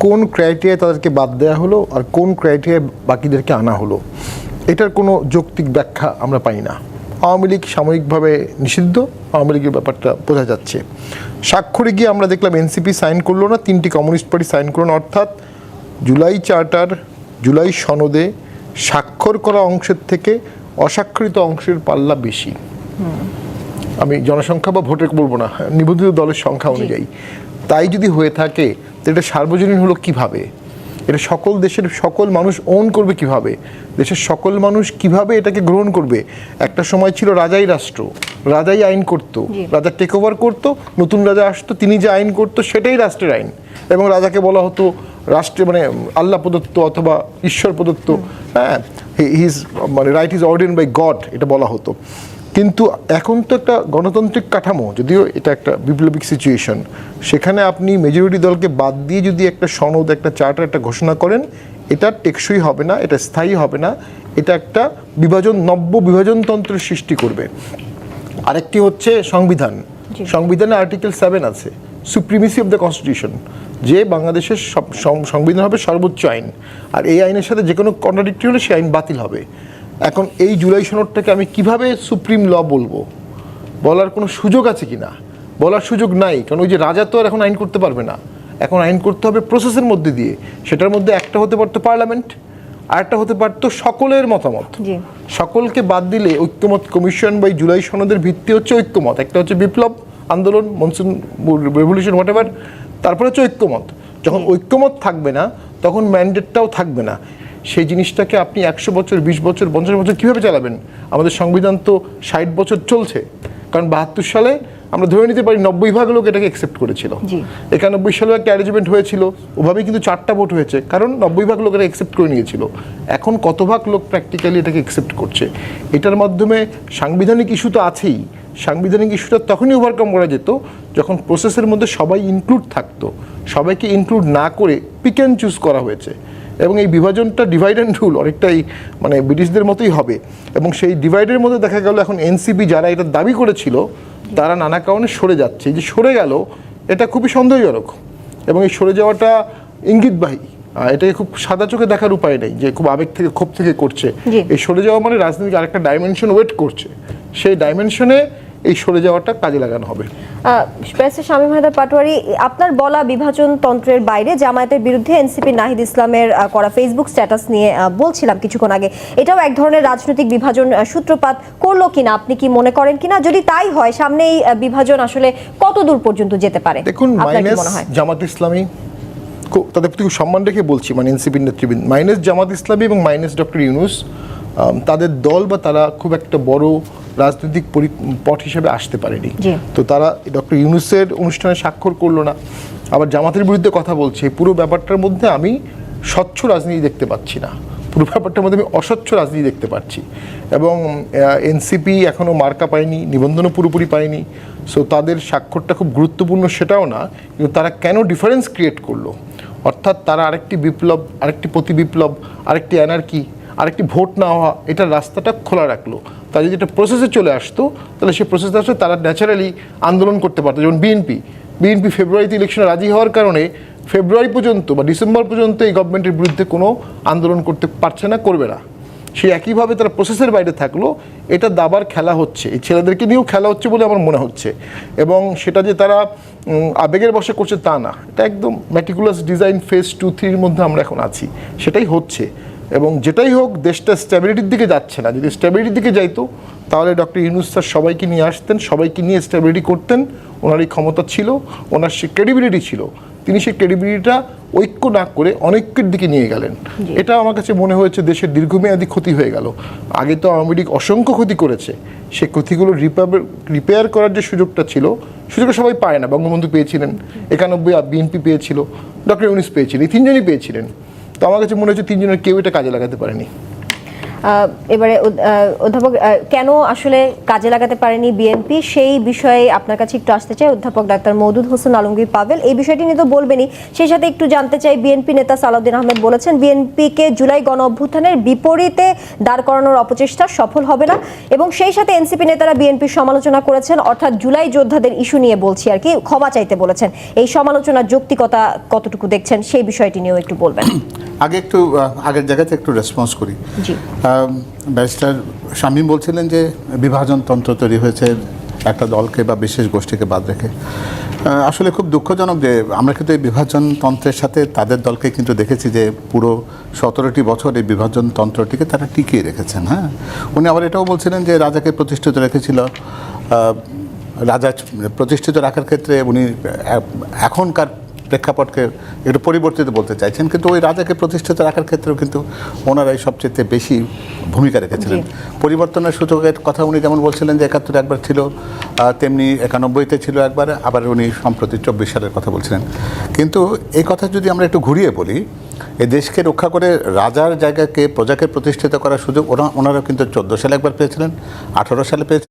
কোন ক্রাইটেরিয়ায় তাদেরকে বাদ দেওয়া হলো আর কোন ক্রাইটেরিয়ায় বাকিদেরকে আনা হলো, এটার কোনো যৌক্তিক ব্যাখ্যা আমরা পাই না। আওয়ামী লীগ সাময়িকভাবে নিষিদ্ধ, আওয়ামী লীগের ব্যাপারটা বোঝা যাচ্ছে। স্বাক্ষরে গিয়ে আমরা দেখলাম এনসিপি সাইন করলো না, 3টি কমিউনিস্ট পার্টি সাইন করলো না, অর্থাৎ জুলাই চার্টার, জুলাই সনদে স্বাক্ষর করা অংশের থেকে অস্বাক্ষরিত অংশের পাল্লা বেশি। আমি জনসংখ্যা বা ভোটের বলবো না, নিবন্ধিত দলের সংখ্যা অনুযায়ী। তাই যদি হয়ে থাকে তো এটা সার্বজনীন হলো কিভাবে? এটা সকল দেশের সকল মানুষ ওন করবে কিভাবে? দেশের সকল মানুষ কিভাবে এটাকে গ্রহণ করবে? একটা সময় ছিল রাজাই রাষ্ট্র, রাজাই আইন করত, রাজা টেক ওভার করতো, নতুন রাজা আসতো, তিনি যে আইন করতো সেটাই রাষ্ট্রের আইন, এবং রাজাকে বলা হতো রাষ্ট্রে মানে আল্লাহ প্রদত্ত অথবা ঈশ্বর প্রদত্ত, হ্যাঁ, হিজ মানে রাইট ইজ অর্ডেন বাই গড, এটা বলা হতো। কিন্তু এখন তো একটা গণতান্ত্রিক কাঠামো, যদিও এটা একটা বিপ্লবিক সিচুয়েশন, সেখানে আপনি মেজরিটি দলকে বাদ দিয়ে যদি একটা সনদ, একটা চার্টার, একটা ঘোষণা করেন, এটা টেকসই হবে না, এটা স্থায়ী হবে না, এটা একটা নব্য বিভাজনতন্ত্রের সৃষ্টি করবে। আরেকটি হচ্ছে সংবিধান। সংবিধানে আর্টিকেল 7 আছে, সুপ্রিমেসি অফ দ্য কনস্টিটিউশন, যে বাংলাদেশের সংবিধান হবে সর্বোচ্চ আইন, আর এই আইনের সাথে যে কোনো কন্ট্রাডিক্টরি হলে সেই আইন বাতিল হবে। এখন এই জুলাই সনদটাকে আমি কিভাবে সুপ্রিম ল বলবো? বলার কোনো সুযোগ আছে কি না? বলার সুযোগ নাই, কারণ ওই যে রাজা তো আর এখন আইন করতে পারবে না, এখন আইন করতে হবে প্রসেসের মধ্যে দিয়ে। সেটার মধ্যে একটা হতে পারতো পার্লামেন্ট, আর একটা হতে পারতো সকলের মতামত। সকলকে বাদ দিলে ঐক্যমত কমিশন বা জুলাই সনদের ভিত্তি হচ্ছে ঐক্যমত, একটা হচ্ছে বিপ্লব আন্দোলন, মনসুন রেভলিউশন, হোয়াটএভার, তারপরে হচ্ছে ঐক্যমত। যখন ঐক্যমত থাকবে না তখন ম্যান্ডেটটাও থাকবে না। সেই জিনিসটাকে আপনি 100 বছর, 20 বছর, 50 বছর কীভাবে চালাবেন? আমাদের সংবিধান তো 60 বছর চলছে, কারণ 72 সালে আমরা ধরে নিতে পারি 90% লোক এটাকে অ্যাকসেপ্ট করেছিল। 91 সালেও একটা অ্যারেঞ্জমেন্ট হয়েছিল, ওভাবেই কিন্তু 4টা ভোট হয়েছে, কারণ 90% লোক এটা অ্যাকসেপ্ট করে নিয়েছিল। এখন কত ভাগ লোক প্র্যাকটিক্যালি এটাকে অ্যাকসেপ্ট করছে? এটার মাধ্যমে সাংবিধানিক ইস্যু তো আছেই। সাংবিধানিক ইস্যুটা তখনই ওভারকাম করা যেত যখন প্রসেসের মধ্যে সবাই ইনক্লুড থাকতো। সবাইকে ইনক্লুড না করে পিক অ্যান্ড চুজ করা হয়েছে, এবং এই বিভাজনটা ডিভাইড অ্যান্ড রুল অনেকটাই মানে ব্রিটিশদের মতোই হবে। এবং সেই ডিভাইডের মধ্যে দেখা গেল এখন এনসিপি যারা এটা দাবি করেছিল তারা নানা কারণে সরে যাচ্ছে। এই যে সরে গেল, এটা খুবই সন্দেহজনক, এবং এই সরে যাওয়াটা ইঙ্গিতবাহী। এটাকে খুব সাদা চোখে দেখার উপায় নেই যে খুব আবেগ থেকে, ক্ষোভ থেকে করছে। এই সরে যাওয়া মানে রাজনীতির আরেকটা ডাইমেনশন ওয়েট করছে, সেই ডাইমেনশনে এই সরে যাওয়াটা কাজে লাগানো হবে। শামীম হায়দার পাটোয়ারী, আপনার বলা বিভাজন তন্ত্রের বাইরে জামায়াতের বিরুদ্ধে এনসিপি নাহিদ ইসলামের করা ফেসবুক স্ট্যাটাস নিয়ে বলছিলাম কিছুক্ষণ আগে, এটাও এক ধরনের রাজনৈতিক বিভাজন সূত্রপাত করলো কিনা, আপনি কি মনে করেন কিনা? যদি তাই হয়, সামনে এই বিভাজন আসলে কত দূর পর্যন্ত যেতে পারে? দেখুন, মাইনাস জামাত ইসলামী, তাদের প্রতি সম্মান রেখে বলছি, মানে এনসিপির নেতৃবৃন্দ, মাইনাস জামাত ইসলামী এবং মাইনাস ডক্টর ইউনূস, তাদের দল বা তারা খুব একটা বড় রাজনৈতিক পথ হিসেবে আসতে পারেনি। তো তারা ডক্টর ইউনূসের অনুষ্ঠানে স্বাক্ষর করলো না, আবার জামাতের বিরুদ্ধে কথা বলছে। পুরো ব্যাপারটার মধ্যে আমি স্বচ্ছ রাজনীতি দেখতে পাচ্ছি না, পুরো ব্যাপারটার মধ্যে আমি অস্বচ্ছ রাজনীতি দেখতে পাচ্ছি। এবং এনসিপি এখনও মার্কা পায়নি, নিবন্ধনও পুরোপুরি পায়নি। সো তাদের স্বাক্ষরটা খুব গুরুত্বপূর্ণ সেটাও না, কিন্তু তারা কেন ডিফারেন্স ক্রিয়েট করলো? অর্থাৎ তারা আরেকটি বিপ্লব, আরেকটি প্রতি বিপ্লব, আরেকটি অ্যানার্কি, আরেকটি ভোট না হওয়া, এটার রাস্তাটা খোলা রাখলো। তারা যদি এটা প্রসেসে চলে আসতো, তাহলে সেই প্রসেসে আসলে তারা ন্যাচারালি আন্দোলন করতে পারতো। যেমন বিএনপি ফেব্রুয়ারিতে ইলেকশনে রাজি হওয়ার কারণে ফেব্রুয়ারি পর্যন্ত বা ডিসেম্বর পর্যন্ত এই গভর্নমেন্টের বিরুদ্ধে কোনো আন্দোলন করতে পারছে না, করবে না। সেই একইভাবে তারা প্রসেসের বাইরে থাকলো। এটা দাবার খেলা হচ্ছে, এই ছেলেদেরকে নিয়েও খেলা হচ্ছে বলে আমার মনে হচ্ছে। এবং সেটা যে তারা আবেগের বশে করছে তা না, এটা একদম ম্যাটিকুলাস ডিজাইন ফেজ 2-3 মধ্যে আমরা এখন আছি, সেটাই হচ্ছে। এবং যেটাই হোক, দেশটা স্ট্যাবিলিটির দিকে যাচ্ছে না। যদি স্ট্যাবিলিটির দিকে যাইতো তাহলে ডক্টর ইউনূস স্যার সবাইকে নিয়ে আসতেন, সবাইকে নিয়ে স্ট্যাবিলিটি করতেন। ওনার এই ক্ষমতা ছিল, ওনার সেই ক্রেডিবিলিটি ছিল, তিনি সেই ক্রেডিবিলিটিটা ঐক্য না করে অনৈক্যের দিকে নিয়ে গেলেন। এটা আমার কাছে মনে হয়েছে দেশের দীর্ঘমেয়াদী ক্ষতি হয়ে গেল। আগে তো আওয়ামী লীগ অসংখ্য ক্ষতি করেছে, সেই ক্ষতিগুলো রিপেয়ার করার যে সুযোগটা ছিল, সুযোগটা সবাই পায় না। বঙ্গবন্ধু পেয়েছিলেন, 91 বিএনপি পেয়েছিল, ডক্টর ইউনূস পেয়েছিলেন, এই 3জনই পেয়েছিলেন। তো আমার কাছে মনে হচ্ছে 3জনের কেউ এটা কাজে লাগাতে পারেনি। এবারে অধ্যাপক কেন আসলে কাজে লাগাতে পারেনি বিএনপি সেই বিষয়ে আপনার কাছে একটু আসতে চাই। অধ্যাপক ডাক্তার মওদুদ হোসেন আলমগীর পাভেল এই বিষয়টি নিয়ে তো বলবেনই, সেই সাথে একটু জানতে চাই বিএনপি নেতা সালাউদ্দিন আহমেদ বলেছেন বিএনপিকে জুলাই গণ অভ্যুত্থানের বিপরীতে দাঁড় করানোর অপচেষ্টা সফল হবে না, এবং সেই সাথে এনসিপি নেতারা বিএনপির সমালোচনা করেছেন, অর্থাৎ জুলাই যোদ্ধাদের ইস্যু নিয়ে বলছি আর কি, ক্ষমা চাইতে বলেছেন। এই সমালোচনার যৌক্তিকতা কতটুকু দেখছেন সেই বিষয়টি নিয়েও একটু বলবেন। আগে একটু আগের জায়গাতে একটু রেসপন্স করি। জি, ব্যারিস্টার শামীম বলছিলেন যে বিভাজনতন্ত্র তৈরি হয়েছে একটা দলকে বা বিশেষ গোষ্ঠীকে বাদ রেখে। আসলে খুব দুঃখজনক যে আমরা কিন্তু এই বিভাজনতন্ত্রের সাথে তাদের দলকে কিন্তু দেখেছি যে পুরো 17টি বছর এই বিভাজনতন্ত্রটিকে তারা টিকিয়ে রেখেছেন। হ্যাঁ, উনি আবার এটাও বলছিলেন যে রাজাকে প্রতিষ্ঠিত রেখেছিল, রাজা প্রতিষ্ঠিত রাখার ক্ষেত্রে উনি এখনকার প্রেক্ষাপটকে একটু পরিবর্তিত বলতে চাইছেন, কিন্তু ওই রাজাকে প্রতিষ্ঠিত রাখার ক্ষেত্রেও কিন্তু ওনারাই সবচেয়ে বেশি ভূমিকা রেখেছিলেন। পরিবর্তনের সূচকের কথা উনি যেমন বলছিলেন যে 71 একবার ছিল, তেমনি 91-তে ছিল একবার, আবার উনি সম্প্রতি 24 সালের কথা বলছিলেন। কিন্তু এই কথা যদি আমরা একটু ঘুরিয়ে বলি, এই দেশকে রক্ষা করে রাজার জায়গাকে প্রজাকে প্রতিষ্ঠিত করার সুযোগ ওনারা কিন্তু 14 সালে একবার পেয়েছিলেন, 18 সালে পেয়েছিলেন।